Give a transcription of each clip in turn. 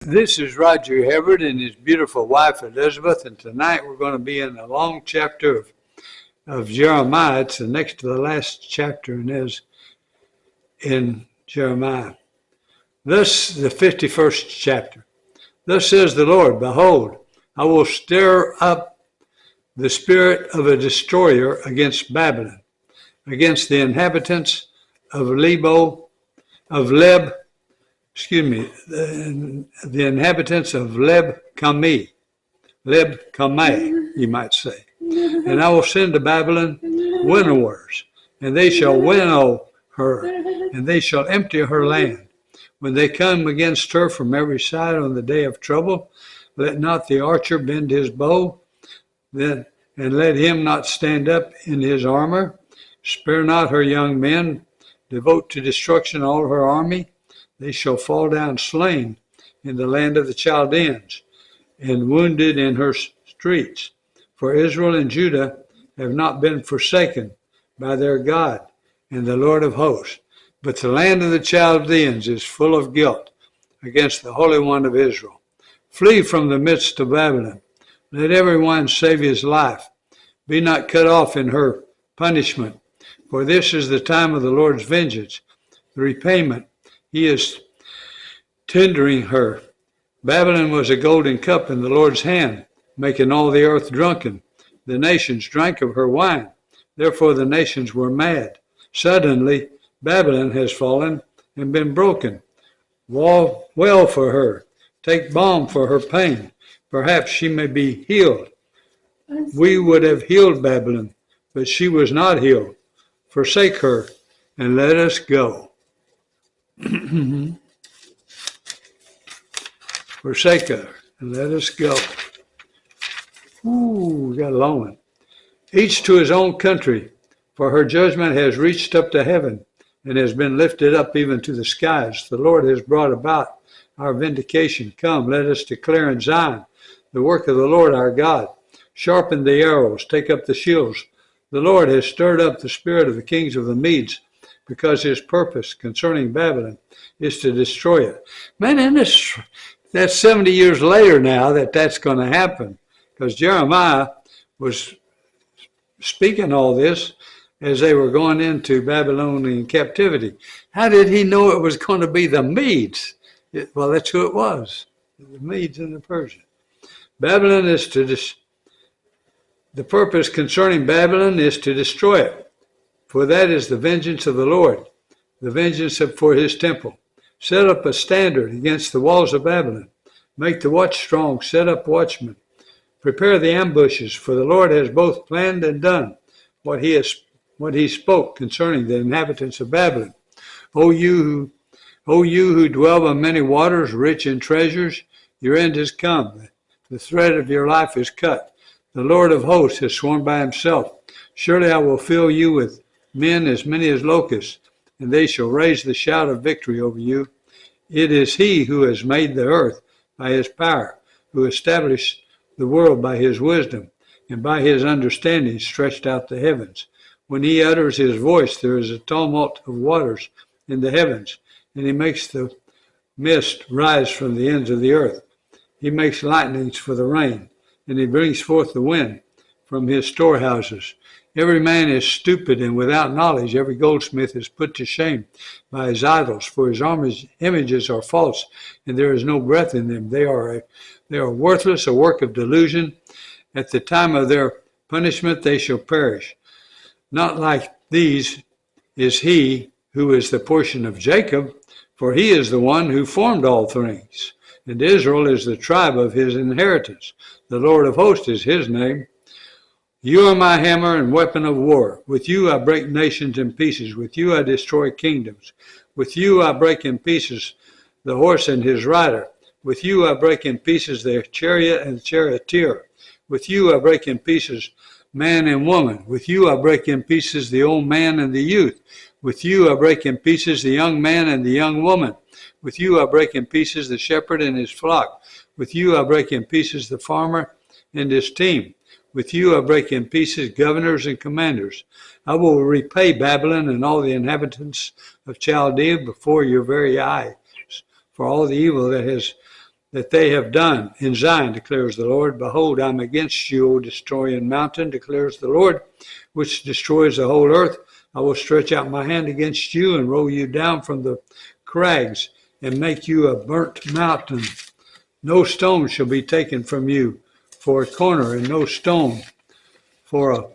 This is Roger Everett and his beautiful wife Elizabeth, and tonight we're going to be in a long chapter of Jeremiah. It's the next to the last chapter in Jeremiah. Thus, the 51st chapter. Thus says the Lord, Behold, I will stir up the spirit of a destroyer against Babylon, against the inhabitants of the inhabitants of Leb-Kameh, you might say. And I will send to Babylon winnowers, and they shall winnow her, and they shall empty her land. When they come against her from every side on the day of trouble, let not the archer bend his bow, and let him not stand up in his armor. Spare not her young men, devote to destruction all her army. They shall fall down slain in the land of the Chaldeans, and wounded in her streets. For Israel and Judah have not been forsaken by their God and the Lord of hosts. But the land of the Chaldeans is full of guilt against the Holy One of Israel. Flee from the midst of Babylon. Let every one save his life. Be not cut off in her punishment. For this is the time of the Lord's vengeance, the repayment he is tendering her. Babylon was a golden cup in the Lord's hand, making all the earth drunken. The nations drank of her wine. Therefore the nations were mad. Suddenly Babylon has fallen and been broken. Wail for her. Take balm for her pain. Perhaps she may be healed. We would have healed Babylon, but she was not healed. Forsake her and let us go. Forsake her and let us go. Ooh, we got a long one. Each to his own country, for her judgment has reached up to heaven and has been lifted up even to the skies. The Lord has brought about our vindication. Come, let us declare in Zion the work of the Lord our God. Sharpen the arrows, take up the shields. The Lord has stirred up the spirit of the kings of the Medes, because his purpose concerning Babylon is to destroy it. Man, and that's 70 years later now that's going to happen, because Jeremiah was speaking all this as they were going into Babylonian captivity. How did he know it was going to be the Medes? Well, that's who it was, the Medes and the Persians. Babylon is the purpose concerning Babylon is to destroy it, for that is the vengeance of the Lord, the vengeance for his temple. Set up a standard against the walls of Babylon. Make the watch strong, set up watchmen. Prepare the ambushes, for the Lord has both planned and done what he spoke concerning the inhabitants of Babylon. O you who dwell by many waters, rich in treasures, your end has come. The thread of your life is cut. The Lord of hosts has sworn by himself, surely I will fill you with men as many as locusts, and they shall raise the shout of victory over you. It is he who has made the earth by his power, who established the world by his wisdom, and by his understanding stretched out the heavens. When he utters his voice, there is a tumult of waters in the heavens, and he makes the mist rise from the ends of the earth. He makes lightnings for the rain, and he brings forth the wind from his storehouses. Every man is stupid and without knowledge. Every goldsmith is put to shame by his idols, for his images are false, and there is no breath in them. They are worthless, a work of delusion. At the time of their punishment they shall perish. Not like these is he who is the portion of Jacob, for he is the one who formed all things, and Israel is the tribe of his inheritance. The Lord of hosts is his name. You are my hammer and weapon of war. With you I break nations in pieces. With you I destroy kingdoms. With you I break in pieces the horse and his rider. With you I break in pieces the chariot and the charioteer. With you I break in pieces man and woman. With you I break in pieces the old man and the youth. With you I break in pieces the young man and the young woman. With you I break in pieces the shepherd and his flock. With you I break in pieces the farmer and his team. With you I break in pieces governors and commanders. I will repay Babylon and all the inhabitants of Chaldea before your very eyes for all the evil that has that they have done in Zion, declares the Lord. Behold, I am against you, O destroying mountain, declares the Lord, which destroys the whole earth. I will stretch out my hand against you and roll you down from the crags and make you a burnt mountain. No stone shall be taken from you for a corner, and no stone for a,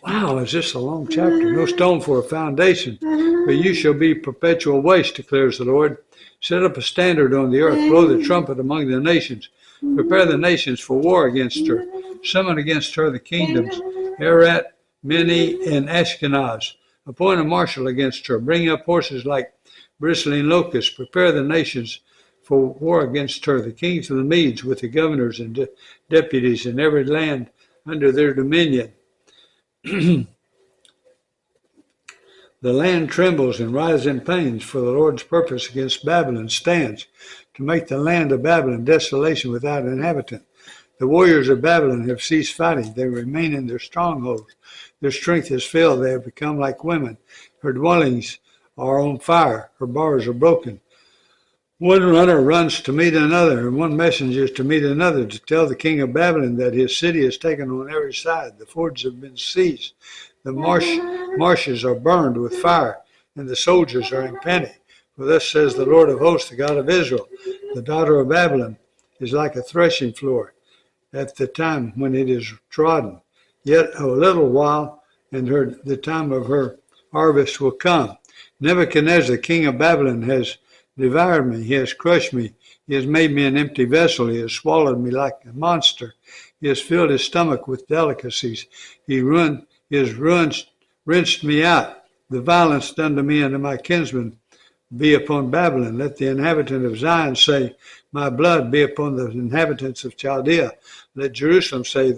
wow, is this a long chapter? No stone for a foundation, but you shall be perpetual waste, declares the Lord. Set up a standard on the earth, blow the trumpet among the nations. Prepare the nations for war against her. Summon against her the kingdoms, Erat, Mene, and Ashkenaz. Appoint a marshal against her. Bring up horses like bristling locusts. Prepare the nations for war against her. The kings of the Medes with the governors and deputies in every land under their dominion. The land trembles and writhes in pains, for the Lord's purpose against Babylon stands, to make the land of Babylon desolation without inhabitant. The warriors of Babylon have ceased fighting. They remain in their strongholds. Their strength has failed. They have become like women. Her dwellings are on fire. Her bars are broken. One runner runs to meet another, and one messenger is to meet another, to tell the king of Babylon that his city is taken on every side. The fords have been seized. The marshes are burned with fire, and the soldiers are in panic. For thus says the Lord of hosts, the God of Israel, the daughter of Babylon is like a threshing floor at the time when it is trodden. Yet a little while, and the time of her harvest will come. Nebuchadnezzar, king of Babylon, has devoured me. He has crushed me. He has made me an empty vessel. He has swallowed me like a monster. He has filled his stomach with delicacies. He has wrenched me out. The violence done to me and to my kinsmen be upon Babylon. Let the inhabitant of Zion say, my blood be upon the inhabitants of Chaldea. Let Jerusalem say,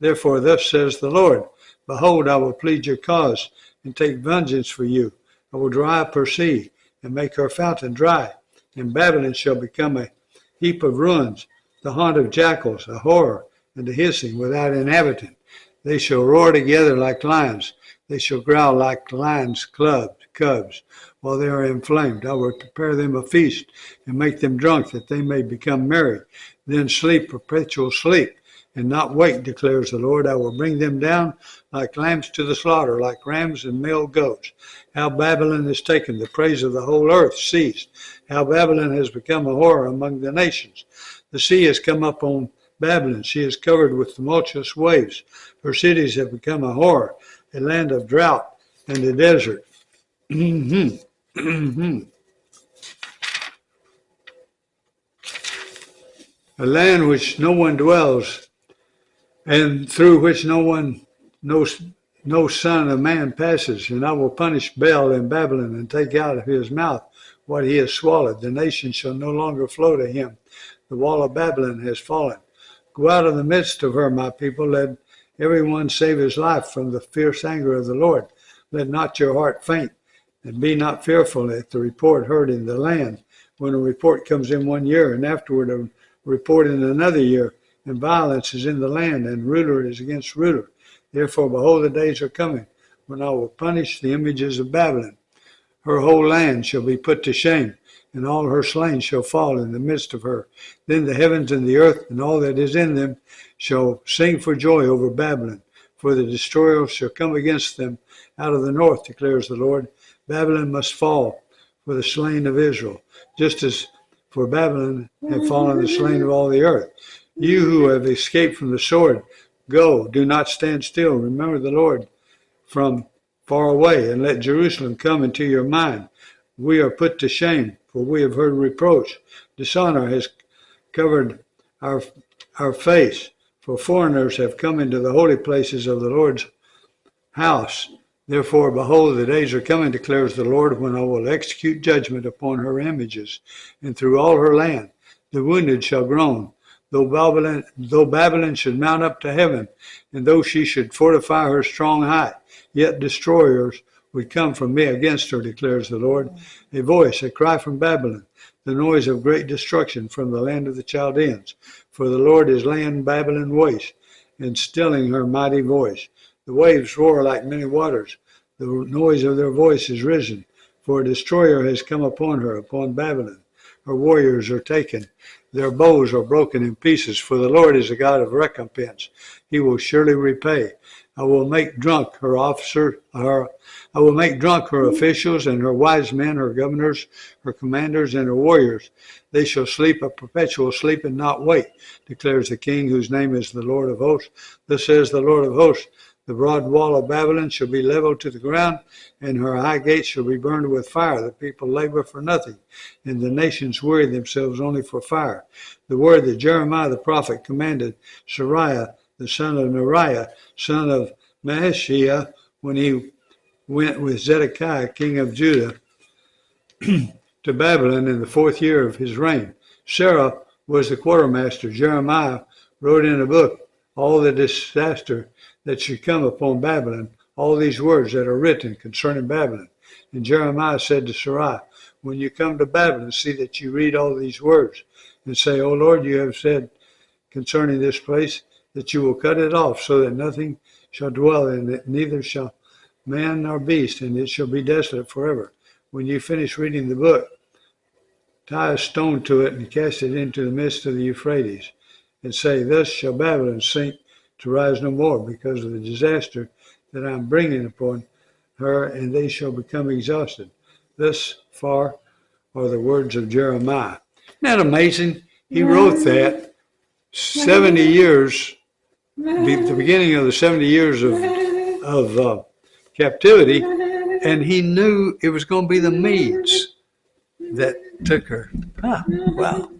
therefore thus says the Lord, behold, I will plead your cause and take vengeance for you. I will dry up her sea and make her fountain dry, and Babylon shall become a heap of ruins, the haunt of jackals, a horror, and a hissing without inhabitant. They shall roar together like lions. They shall growl like lions' cubs, while they are inflamed. I will prepare them a feast and make them drunk, that they may become merry. Then sleep perpetual sleep, and not wake, declares the Lord. I will bring them down like lambs to the slaughter, like rams and male goats. How Babylon is taken, the praise of the whole earth ceased. How Babylon has become a horror among the nations. The sea has come up on Babylon. She is covered with tumultuous waves. Her cities have become a horror, a land of drought and a desert. A land which no one dwells, and through which no son of man passes. And I will punish Baal in Babylon and take out of his mouth what he has swallowed. The nation shall no longer flow to him. The wall of Babylon has fallen. Go out of the midst of her, my people. Let everyone save his life from the fierce anger of the Lord. Let not your heart faint, and be not fearful at the report heard in the land. When a report comes in 1 year, and afterward a report in another year, and violence is in the land, and ruler is against ruler. Therefore, behold, the days are coming, when I will punish the images of Babylon. Her whole land shall be put to shame, and all her slain shall fall in the midst of her. Then the heavens and the earth and all that is in them shall sing for joy over Babylon, for the destroyer shall come against them out of the north, declares the Lord. Babylon must fall for the slain of Israel, just as for Babylon have fallen the slain of all the earth. You who have escaped from the sword, go, do not stand still. Remember the Lord from far away, and let Jerusalem come into your mind. We are put to shame, for we have heard reproach. Dishonor has covered our face, for foreigners have come into the holy places of the Lord's house. Therefore, behold, the days are coming, declares the Lord, when I will execute judgment upon her images, and through all her land the wounded shall groan. Though Babylon should mount up to heaven, and though she should fortify her strong height, yet destroyers would come from me against her, declares the Lord. A voice, a cry from Babylon, the noise of great destruction from the land of the Chaldeans. For the Lord is laying Babylon waste and stilling her mighty voice. The waves roar like many waters. The noise of their voice is risen, for a destroyer has come upon her, upon Babylon. her warriors are taken. Their bows are broken in pieces, for the Lord is a God of recompense. He will surely repay. I will make drunk her officials and her wise men, her governors, her commanders, and her warriors. They shall sleep a perpetual sleep and not wake, declares the King, whose name is the Lord of hosts. Thus says the Lord of hosts, the broad wall of Babylon shall be leveled to the ground, and her high gates shall be burned with fire. The people labor for nothing, and the nations weary themselves only for fire. The word that Jeremiah the prophet commanded Seraiah, the son of Neriah, son of Maheshiah, when he went with Zedekiah, king of Judah, to Babylon in the 4th year of his reign. Sarah was the quartermaster. Jeremiah wrote in a book all the disaster that should come upon Babylon, all these words that are written concerning Babylon. And Jeremiah said to Sarai, when you come to Babylon, see that you read all these words and say, O Lord, you have said concerning this place that you will cut it off so that nothing shall dwell in it, neither shall man nor beast, and it shall be desolate forever. When you finish reading the book, tie a stone to it and cast it into the midst of the Euphrates, and say, thus shall Babylon sink to rise no more, because of the disaster that I am bringing upon her, and they shall become exhausted. Thus far are the words of Jeremiah. Isn't that amazing? He wrote that 70 years, the beginning of the 70 years of captivity, and he knew it was going to be the Medes that took her. Wow.